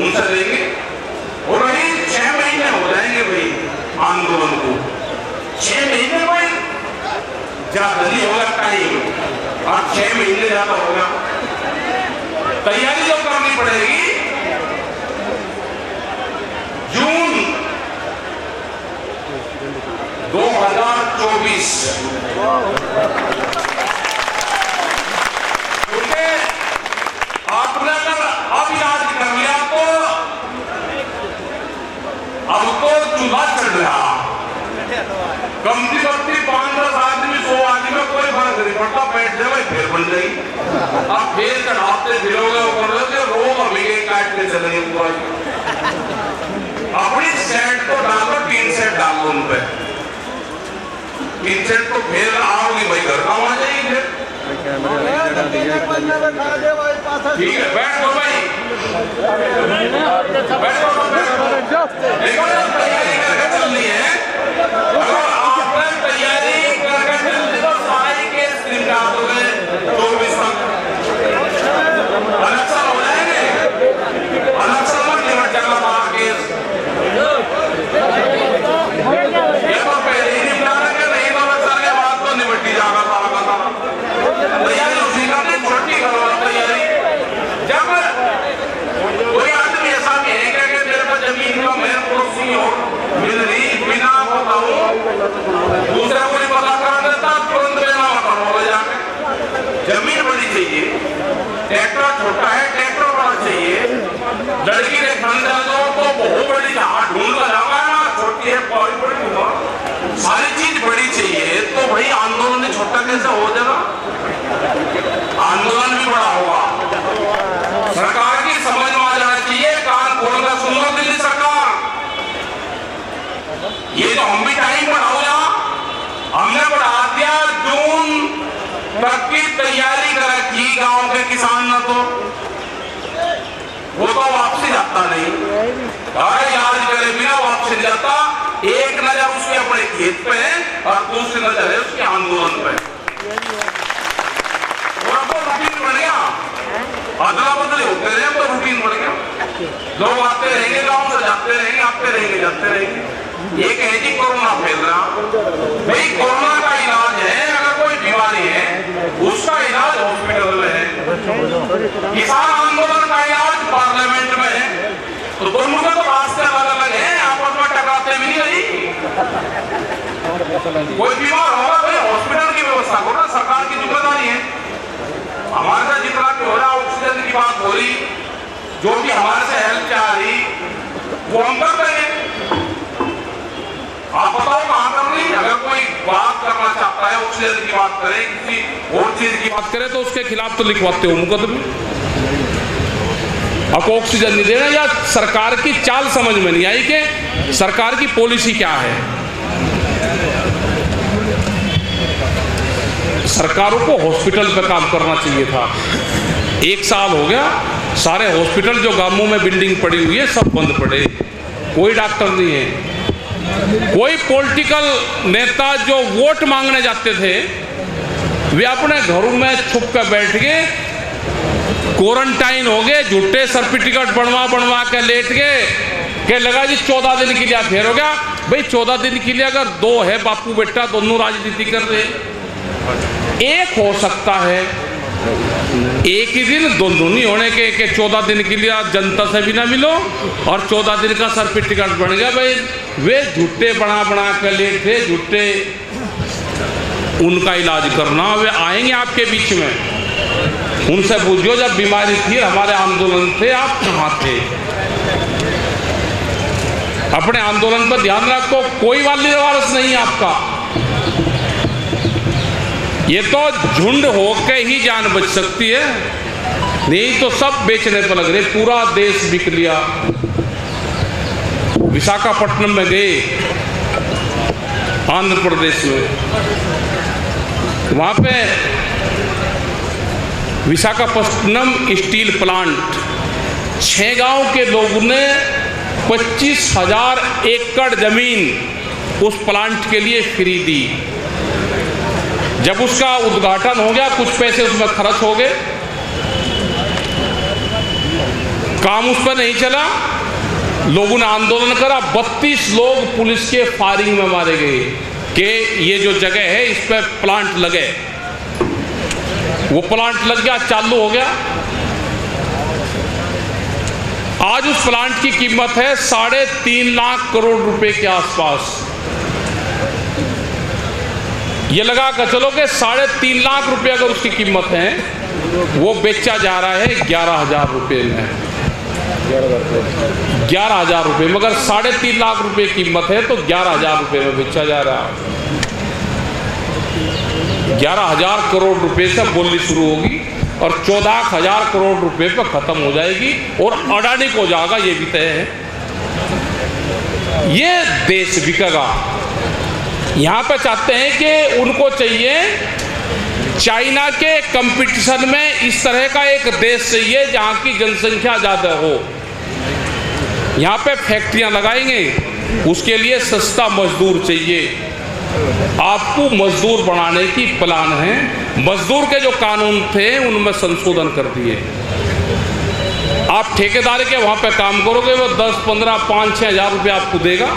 उनसे लेंगे। और भाई 6 महीने हो जाएंगे भाई आंदोलन को, 6 महीने भाई ज्यादा नहीं होगा टाइम, और 6 महीने ज्यादा होगा। तैयारी जो करनी पड़ेगी जून 2024, क्योंकि आपने अगर अब याद कर लिया तो अब तो चूल्हा चढ़ रहा, कम से कम 5-10 आदमी 100 आदमी में कोई फर्क नहीं पड़ता, बैठ जाए फिर बन जाएगी। आप फिर चढ़ाते फिरोगे रोग अभी काट के चलेंगे पूरा। अपनी सेट तो डालो, 3 सेट डालो उन पे, 3 सेट तो फिर आओगी भाई, घर काम आ जाएगी फिर। ठीक है, बैठो भाई, बैठो, देखो तैयारी करके चलनी है। अगर आपने तैयारी करके चलनी तो सारे केस निपटा दोगे 24 तक, इलेक्शन हो जाएंगे, इलेक्शन में निपट जाएगा सारा केस। ये तो पहले ही निपटा देंगे, नहीं तो इलेक्शन के बाद तो निपट ही जाएगा सारा का सारा। तैयारी उसी का नहीं, छोटी करो तैयारी। जब कोई आदमी ऐसा भी है कि मेरे को जमीन का मेरे पड़ोसी हो मिल रही, बिना बताऊं दूसरा कोई पता कर देता, तुरंत लेना करोगे जाके। जमीन बड़ी चाहिए, ट्रैक्टर छोटा है, ट्रैक्टर बड़ा चाहिए। लड़की ने खरीदा तो बहुत बड़ी ढूंढ लगावा ना, छोटी है बड़ी, सारी चीज बड़ी चाहिए। तो भाई आंदोलन छोटा कैसे हो जाएगा, आंदोलन भी बड़ा होगा। सरकार की समझ में आ जाना चाहिए, कान खोलकर सुन लो दिल्ली सरकार, ये तो हम भी टाइम बढ़ाओ, हमने बढ़ा दिया जून तक की तैयारी कर रखी गांव के किसान न, तो वो तो वापसी जाता नहीं, याद करे बिना वापसी जाता। एक नजर उसके अपने खेत पे है और दूसरी नजर है उसके आंदोलन पे। तो रूटीन बन गया, अदला बदली होते रहे तो रूटीन बन गया। लोग आते रहेंगे, गांव से जाते रहेंगे, आते रहेंगे, जाते रहेंगे। एक है जी कोरोना फैल रहा, भाई कोरोना का इलाज है, अगर कोई बीमारी है उसका इलाज हॉस्पिटल में है, किसान आंदोलन का इलाज पार्लियामेंट में है। तो दोनों में तो रास्ते अलग अलग हैं, आपस में टकराते भी नहीं। कोई बीमार होगा भाई हॉस्पिटल की व्यवस्था करो, सरकार की जिम्मेदारी है। हमारे साथ जितना भी हो रहा, ऑक्सीजन की बात हो रही, जो भी हमारे से हेल्प चाह रही वो हम कर देंगे। आप बताओ कहां कर रही, अगर कोई बात करना चाहता है ऑक्सीजन की बात करे, किसी और चीज की बात करे, तो उसके खिलाफ तो लिखवाते हो मुकदमे। आपको ऑक्सीजन नहीं देना, या सरकार की चाल समझ में नहीं आई कि सरकार की पॉलिसी क्या है। सरकारों को हॉस्पिटल पे काम करना चाहिए था। 1 साल हो गया, सारे हॉस्पिटल जो गांवों में बिल्डिंग पड़ी हुई है सब बंद पड़े, कोई डॉक्टर नहीं है। कोई पॉलिटिकल नेता जो वोट मांगने जाते थे वे अपने घरों में छुप कर बैठ गए, क्वारंटाइन हो गए, झूठे सर्टिफिकेट बनवा के लेट गए कि लगा जी 14 दिन के लिए फिर हो गया। भाई 14 दिन के लिए अगर 2 है बापू बेटा, दोनों राजनीति कर रहे, एक हो सकता है, एक ही दिन दोनों नहीं होने के 14 दिन के लिए जनता से भी ना मिलो और 14 दिन का सर्टिफिकेट बन गया। भाई वे झूठे बना के लेट थे, झूठे उनका इलाज करना। वे आएंगे आपके बीच में, उनसे पूछो जब बीमारी थी हमारे आंदोलन थे आप कहाँ थे। अपने आंदोलन पर ध्यान रखो, कोई वारिस नहीं आपका। ये तो झुंड होके ही जान बच सकती है, नहीं तो सब बेचने पर लग रहे। पूरा देश बिक लिया। विशाखापट्टनम में गए, आंध्र प्रदेश में, वहां पे विशाखापट्टनम स्टील प्लांट 6 गांव के लोगों ने 25,000 एकड़ जमीन उस प्लांट के लिए फ्री दी। जब उसका उद्घाटन हो गया, कुछ पैसे उसमें खर्च हो गए, काम उस पर नहीं चला, लोगों ने आंदोलन करा, 32 लोग पुलिस के फायरिंग में मारे गए कि ये जो जगह है इस पर प्लांट लगे। वो प्लांट लग गया, चालू हो गया। आज उस प्लांट की कीमत है 3.5 लाख करोड़ रुपए के आसपास। ये लगा कर चलो कि 3.5 लाख रुपए अगर उसकी कीमत है, वो बेचा जा रहा है 11,000 रुपये में, 11,000 रुपये, मगर 3.5 लाख रुपए कीमत है तो 11,000 रुपये में बेचा जा रहा है। 11,000 करोड़ रुपए से बोली शुरू होगी और 14,000 करोड़ रुपए पर खत्म हो जाएगी और अडानी को जाएगा, ये भी तय है। ये देश बिकेगा। यहां पर चाहते हैं कि उनको चाहिए चाइना के कंपटीशन में इस तरह का एक देश चाहिए जहां की जनसंख्या ज्यादा हो। यहां पे फैक्ट्रियां लगाएंगे, उसके लिए सस्ता मजदूर चाहिए। आपको मजदूर बढ़ाने की प्लान है। मजदूर के जो कानून थे उनमें संशोधन कर दिए। आप ठेकेदारी के वहां पे काम करोगे, वो 10, 15, 5, 6 हजार रुपये आपको देगा।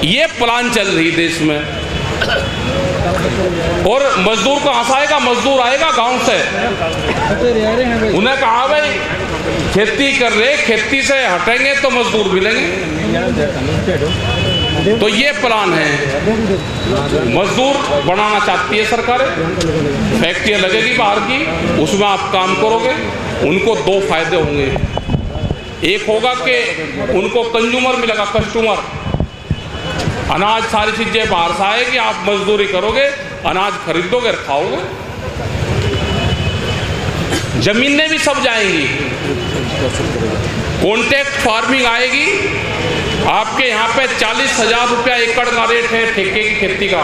ये प्लान चल रही देश में। और मजदूर कहां से आएगा? मजदूर आएगा गांव से। उन्हें कहा भाई खेती कर रहे, खेती से हटेंगे तो मजदूर मिलेंगे। तो ये प्लान है। मजदूर बनाना चाहती है सरकार। फैक्ट्रियां लगेगी बाहर की, उसमें आप काम करोगे। उनको 2 फायदे होंगे। एक होगा कि उनको कंज्यूमर मिलेगा, कस्टमर। अनाज सारी चीजें बाहर से आएगी, आप मजदूरी करोगे, अनाज खरीदोगे, खाओगे। जमीनें भी सब जाएंगी। कॉन्ट्रैक्ट फार्मिंग आएगी। आपके यहाँ पे 40,000 रुपया एकड़ का रेट है ठेके की खेती का।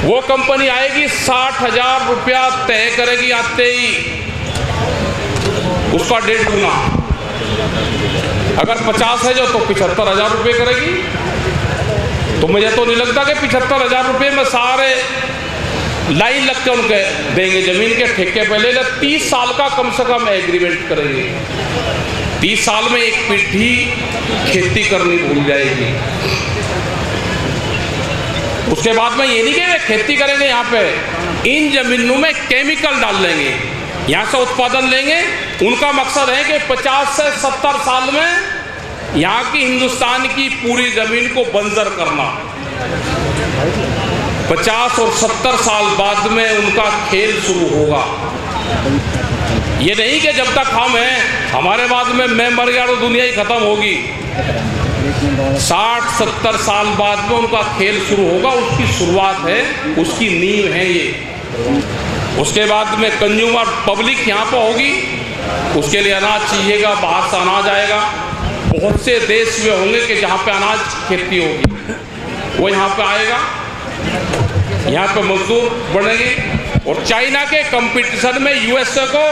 वो कंपनी आएगी 60,000 रुपया तय करेगी आते ही, उसका 1.5 गुना। अगर 50 है जो तो 75,000 रुपये करेगी। तो मुझे तो नहीं लगता कि 75,000 रुपये में सारे लाइन लग के उनके देंगे जमीन के ठेके पे। ले 30 साल का कम से कम एग्रीमेंट करेंगे। 30 साल में एक पीढ़ी खेती करनी भूल जाएगी। उसके बाद में ये नहीं कि वे खेती करेंगे, यहाँ पे इन जमीनों में केमिकल डाल लेंगे, यहाँ से उत्पादन लेंगे। उनका मकसद है कि 50 से 70 साल में यहाँ की हिंदुस्तान की पूरी जमीन को बंजर करना। 50 और 70 साल बाद में उनका खेल शुरू होगा। ये नहीं कि जब तक हम हैं, हमारे बाद में मैं मर गया तो दुनिया ही खत्म होगी। 60-70 साल बाद में उनका खेल शुरू होगा। उसकी शुरुआत है, उसकी नींव है ये। उसके बाद में कंज्यूमर पब्लिक यहाँ पर होगी। उसके लिए अनाज चाहिएगा, बाहर से अनाज आएगा। बहुत से देश में होंगे कि जहाँ पे अनाज खेती होगी, वो यहाँ पे आएगा। यहाँ पे मजदूर बढ़ेंगे। और चाइना के कंपटीशन में यूएसए को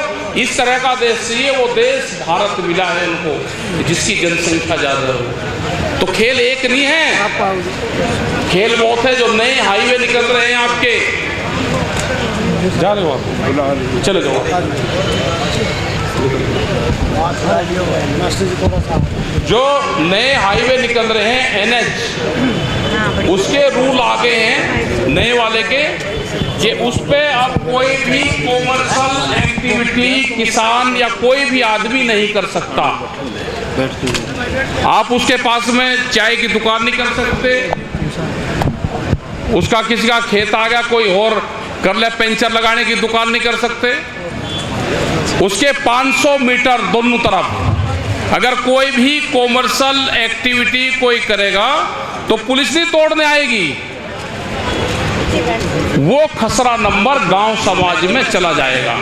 इस तरह का देश चाहिए। वो देश भारत मिला है उनको, जिसकी जनसंख्या ज़्यादा हो। तो खेल एक नहीं है, खेल बहुत है। जो नए हाईवे निकल रहे हैं आपके, जा रहे हो आप, चले जाओ। जो नए हाईवे निकल रहे हैं NH, उसके रूल आ गए हैं नए वाले के कि उस पे अब कोई भी कॉमर्शियल एक्टिविटी किसान या कोई भी आदमी नहीं कर सकता। आप उसके पास में चाय की दुकान नहीं कर सकते। उसका किसी का खेत आ गया, कोई और कर ले, पंचर लगाने की दुकान नहीं कर सकते। उसके 500 मीटर दोनों तरफ अगर कोई भी कॉमर्शियल एक्टिविटी कोई करेगा तो पुलिस नहीं तोड़ने आएगी। वो खसरा नंबर गांव समाज में चला जाएगा।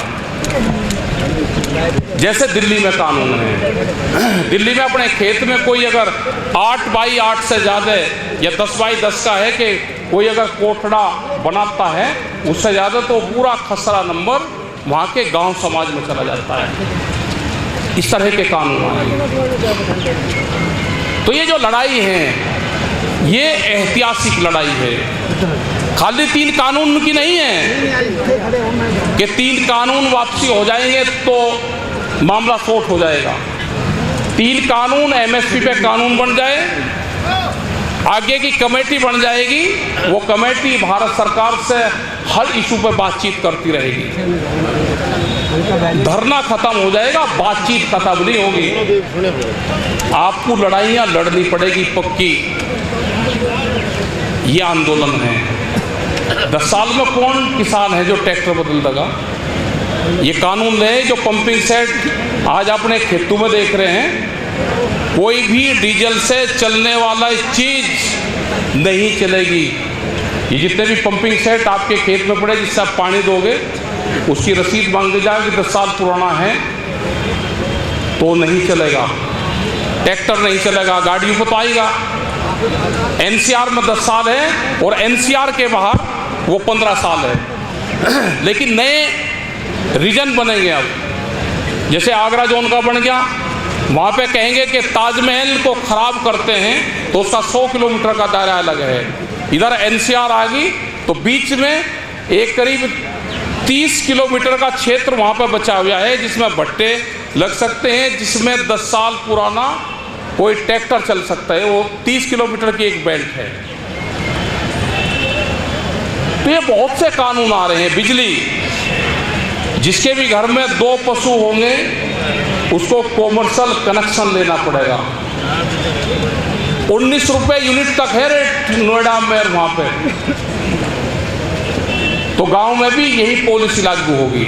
जैसे दिल्ली में कानून है। दिल्ली में अपने खेत में कोई अगर 8x8 से ज़्यादा या 10x10 का है कि कोई अगर कोठड़ा बनाता है उससे ज़्यादा, तो पूरा खसरा नंबर वहाँ के गांव समाज में चला जाता है। इस तरह के कानून आए। तो ये जो लड़ाई है, ये ऐतिहासिक लड़ाई है। खाली 3 कानून की नहीं है कि 3 कानून वापसी हो जाएंगे तो मामला सॉर्ट हो जाएगा। 3 कानून एमएसपी पे कानून बन जाए, आगे की कमेटी बन जाएगी, वो कमेटी भारत सरकार से हर इशू पे बातचीत करती रहेगी। धरना खत्म हो जाएगा, बातचीत खत्म नहीं होगी। आपको लड़ाइयाँ लड़नी पड़ेगी पक्की। ये आंदोलन है। 10 साल में कौन किसान है जो ट्रैक्टर बदल देगा? ये कानून है जो पंपिंग सेट आज अपने खेतों में देख रहे हैं, कोई भी डीजल से चलने वाला चीज नहीं चलेगी। ये जितने भी पंपिंग सेट आपके खेत में पड़े जिससे आप पानी दोगे, उसकी रसीद मांगी जाएगी, 10 साल पुराना है तो नहीं चलेगा। ट्रैक्टर नहीं चलेगा, गाड़ियों पर तो आएगा। एनसीआर में 10 साल है और एनसीआर के बाहर वो 15 साल है। लेकिन नए रीजन बनेंगे अब, जैसे आगरा जोन का बन गया, वहाँ पे कहेंगे कि ताजमहल को खराब करते हैं तो उसका 100 किलोमीटर का दायरा अलग है। इधर एनसीआर आ गई तो बीच में एक करीब 30 किलोमीटर का क्षेत्र वहाँ पे बचा हुआ है जिसमें भट्टे लग सकते हैं, जिसमें 10 साल पुराना कोई ट्रैक्टर चल सकता है। वो 30 किलोमीटर की एक बेल्ट है। तो ये बहुत से कानून आ रहे हैं। बिजली, जिसके भी घर में 2 पशु होंगे उसको कॉमर्शियल कनेक्शन लेना पड़ेगा। 19 रुपए यूनिट तक है रेट नोएडा में, वहां पे तो गांव में भी यही पॉलिसी लागू होगी।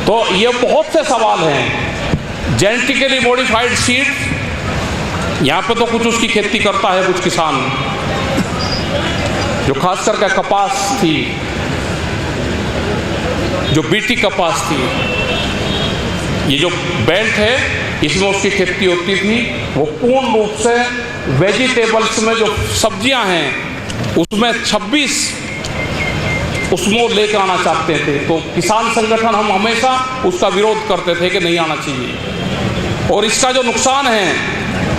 तो ये बहुत से सवाल हैं। जेनेटिकली मॉडिफाइड सीड, यहाँ पे तो कुछ उसकी खेती करता है कुछ किसान, जो खास करके कपास थी, जो बीटी कपास थी, ये जो बेल्ट है इसमें उसकी खेती होती थी। वो पूर्ण रूप से वेजिटेबल्स में जो सब्जियां हैं उसमें 26 उसमें लेकर आना चाहते थे। तो किसान संगठन हम हमेशा उसका विरोध करते थे कि नहीं आना चाहिए। और इसका जो नुकसान है,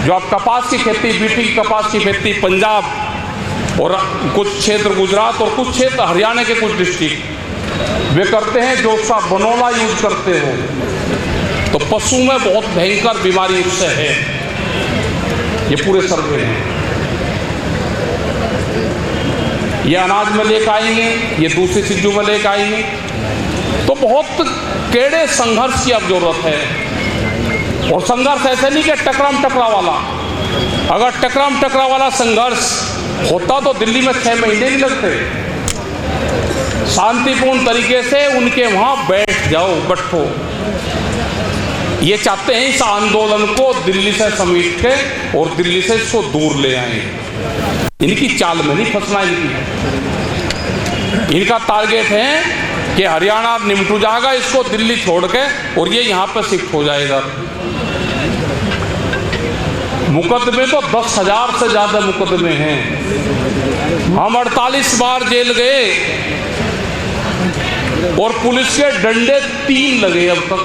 जो आप कपास की खेती, बीटी कपास की खेती पंजाब और कुछ क्षेत्र गुजरात और कुछ क्षेत्र हरियाणा के कुछ डिस्ट्रिक्ट वे करते हैं, जो उसका बनोला यूज करते हो, तो पशु में बहुत भयंकर बीमारी उससे है। ये पूरे सर्वे हैं। ये अनाज में लेकर आएंगे, ये दूसरी चीजों में लेकर आएंगे। तो बहुत केड़े संघर्ष की अब जरूरत है। और संघर्ष ऐसे नहीं कि टकराम टकरा वाला। अगर टकराम टकरा वाला संघर्ष होता तो दिल्ली में 6 महीने नहीं लगते। शांतिपूर्ण तरीके से उनके वहां बैठ जाओ, बैठो। ये चाहते हैं इस आंदोलन को दिल्ली से समेट के और दिल्ली से इसको दूर ले आए। इनकी चाल में नहीं फंसना। इनका टारगेट है कि हरियाणा निमटू जाएगा, इसको दिल्ली छोड़ के, और ये यहाँ पे शिफ्ट हो जाएगा। मुकदमे तो 10,000 से ज्यादा मुकदमे हैं। हम 48 बार जेल गए और पुलिस के डंडे 3 लगे। अब तक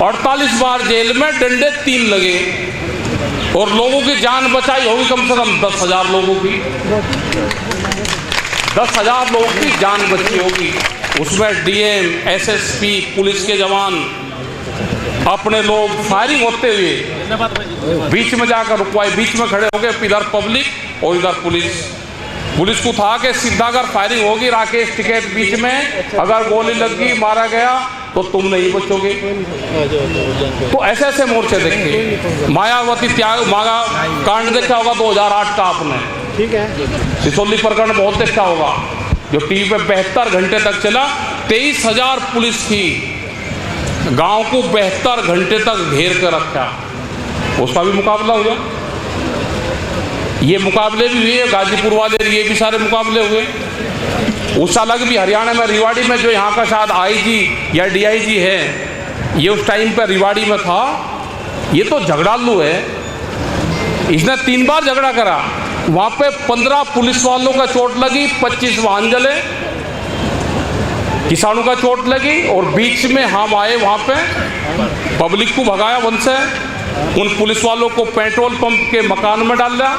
48 बार जेल में डंडे 3 लगे और लोगों की जान बचाई होगी कम से कम 10,000 लोगों की। 10,000 लोगों की जान बची होगी। उसमें डीएम, एसएसपी, पुलिस के जवान, अपने लोग फायरिंग होते हुए बीच में जाकर रुकवाए। बीच में खड़े हो गए, इधर पब्लिक और इधर पुलिस। पुलिस को था कि सीधा अगर फायरिंग होगी, राकेश टिकैत बीच में अगर गोली लगी, मारा गया तो तुम नहीं बचोगे। तो ऐसे ऐसे मोर्चे देखे। मायावती त्याग मांगा कांड देखा होगा 2008 का आपने, ठीक है। सिसोली प्रकरण बहुत देखा होगा, जो टीवी पे 72 घंटे तक चला। 23,000 पुलिस थी, गांव को 72 घंटे तक घेर कर रखा। उसका भी मुकाबला हुआ। ये मुकाबले भी हुए, गाजीपुर वाले, ये भी सारे मुकाबले हुए। उस अलग भी हरियाणा में रिवाड़ी में जो यहाँ का शायद आईजी या डीआईजी है, ये उस टाइम पर रिवाड़ी में था। ये तो झगड़ालू है। इसने 3 बार झगड़ा करा। वहाँ पे 15 पुलिस वालों का चोट लगी, 25 वाहन जले, किसानों का चोट लगी। और बीच में हम आए, वहाँ पे पब्लिक को भगाया वन से। उन पुलिस वालों को पेट्रोल पंप के मकान में डाल दिया।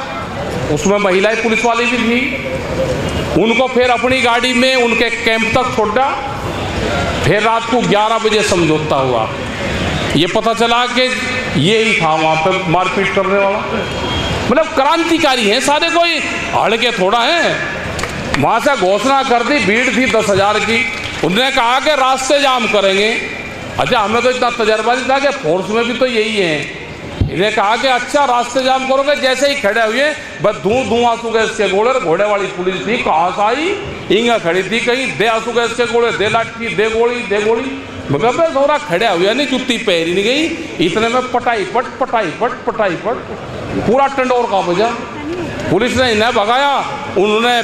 उसमें महिलाएं पुलिस वाली भी थी। उनको फिर अपनी गाड़ी में उनके कैंप तक छोड़ा फिर रात को 11 बजे समझौता हुआ। ये पता चला कि ये ही था वहाँ पे मारपीट करने वाला। मतलब क्रांतिकारी हैं सारे, कोई हड़के थोड़ा है। वहाँ से घोषणा कर दी, भीड़ थी 10,000 की। उन्होंने कहा कि रास्ते जाम करेंगे। अच्छा, हमें तो इतना तजर्बा नहीं था कि फोर्स में भी तो यही है। इन्हें कहा कि अच्छा रास्ते जाम करोगे। जैसे ही खड़े हुए बस धुआं आंसू गैस के गोले, घोड़े वाली पुलिस थी, कहाँ से आई, इंगा खड़ी थी, कहीं दे आंसू गैस के गोले, दे लाठी, दे गोली। मतलब थोड़ा खड़े हुए नहीं, जुत्ती पहरी नहीं गई, इतने में पटाई पट पूरा टंडोर का बजा। पुलिस ने इन्हें भगाया, उन्होंने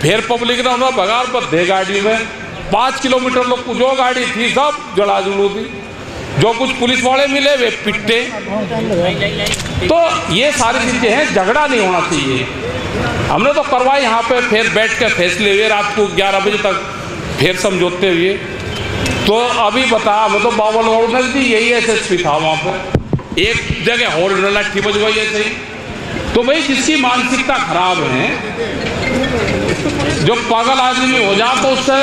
फिर पब्लिक ने उन्हें भगा, पर दे गाड़ी में 5 किलोमीटर लोग जो गाड़ी थी सब जला जुलू थी। जो कुछ पुलिस वाले मिले वे पिटे। तो ये सारी चीज़ें हैं, झगड़ा नहीं होना चाहिए। हमने तो करवाई यहाँ पे, फिर बैठ के फैसले हुए रात को 11 बजे तक, फिर समझौते हुए। तो अभी बता, हमें तो बावल रोड में भी यही SSP था वहाँ पर, एक जगह और लाठी बजवाई ऐसे ही। तो भाई जिसकी मानसिकता खराब है, जो पागल आदमी हो जाए, तो उससे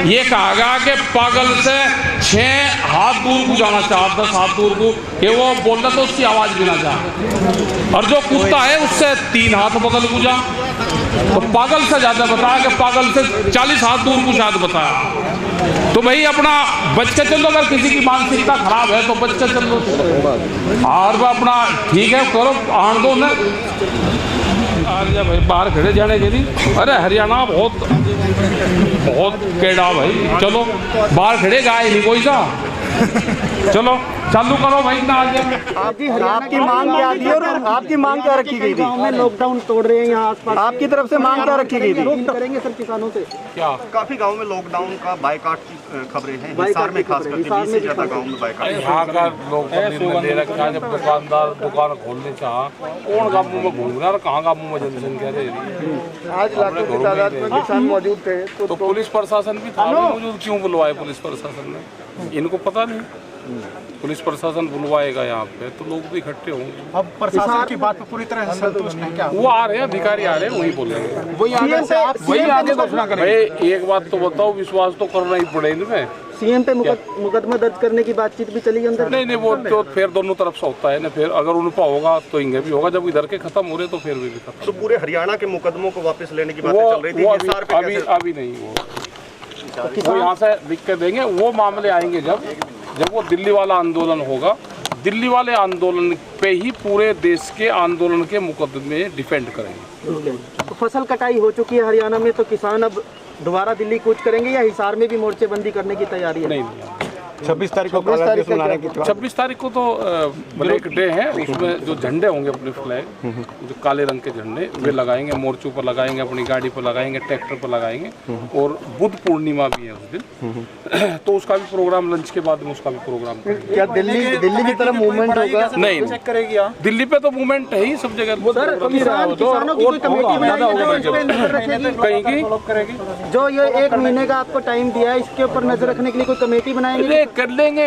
ये कहा गया कि पागल से 6 हाथ दूर को जाना चाहिए, 10 हाथ दूर को, कि वो बोलना तो उसकी आवाज़ भी ना जाए। और जो कुत्ता है उससे 3 हाथ बगल को जा। तो पागल से ज़्यादा बताया कि पागल से 40 हाथ दूर को शायद बताया। तो भाई अपना बच के चलो, अगर किसी की मानसिकता खराब है तो बच के चलो। और वो अपना ठीक है करो, आन दो ना भाई, बाहर खड़े जाने के लिए। अरे हरियाणा बहुत केड़ा भाई, चलो बाहर खड़े गाय नहीं कोई सा, चलो चालू करो भाई ना। आपकी मांग क्या थी और आपकी मांग क्या रखी गई थी? गाँव में लॉकडाउन तोड़ रहे हैं यहाँ आसपास, आपकी तरफ से मांग क्या रखी गई थी? करेंगे सर किसानों से। क्या काफी गांव में लॉकडाउन का बायकॉट की खबरें हैं, हिसार में खास करके 20 से ज्यादा गांव में बायकॉट। यहाँ का लोग दे रखा है, जब दुकानदार दुकान खोलने चाह, कौन गाँवों में घूम रहा है, कहाँ गाँवों में जनसंख्या रह रही है। आज लाखों की तादाद में किसान मौजूद थे, तो पुलिस प्रशासन भी था मौजूद, क्यों बुलवाए पुलिस प्रशासन ने? इनको पता नहीं पुलिस प्रशासन बुलवाएगा यहाँ पे, तो लोग भी इकट्ठे होंगे। अब प्रशासन की बात पे पूरी तरह से संतुष्ट हैं क्या? वो आ रहे हैं, अधिकारी आ रहे हैं, वही बोलेंगे, वही आगे घोषणा करें। भाई एक बात तो बताओ, विश्वास तो करना ही पड़े इनमें। सीएम पे मुकदमा दर्ज करने की बातचीत भी चली अंदर? नहीं, वो तो फिर दोनों तरफ से होता है ना। फिर अगर उन पर होगा तो इनके भी होगा, जब इधर के खत्म हो रहे तो फिर भी खत्म। तो पूरे हरियाणा के मुकदमों को वापस लेने की बातें चल रही थी। हिसार पे अभी नहीं, वो यहाँ से लिख के देंगे। वो मामले आएंगे जब वो दिल्ली वाला आंदोलन होगा। दिल्ली वाले आंदोलन पे ही पूरे देश के आंदोलन के मुकदमे डिफेंड करेंगे। तो फसल कटाई हो चुकी है हरियाणा में, तो किसान अब दोबारा दिल्ली कूच करेंगे या हिसार में भी मोर्चेबंदी करने की तैयारी है? नहीं, 26 तारीख को 26 तारीख को तो ब्लैक डे है, उसमें जो झंडे होंगे अपने फ्लैग, जो काले रंग के झंडे वे लगाएंगे, मोर्चों पर लगाएंगे, अपनी गाड़ी पर लगाएंगे, ट्रैक्टर पर लगाएंगे। और बुद्ध पूर्णिमा भी है उस दिन, तो उसका भी प्रोग्राम, लंच के बाद में उसका भी प्रोग्राम। क्या दिल्ली की तरफ मूवमेंट होगा? नहीं, चेक करेगी आप? दिल्ली पे तो मूवमेंट है ही सब जगह। किसानों की कोई कमेटी कहीं की जो ये 1 महीने का आपको टाइम दिया है, इसके ऊपर नजर रखने के लिए कोई कमेटी बनाएंगे? कर लेंगे,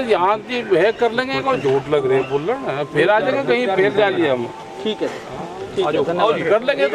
यहाँ की है कर लेंगे। कोई झूठ लग रहे बोल रहे ना, फिर आ जाएंगे कहीं, फिर जा लिए हम। ठीक है, कर लेंगे।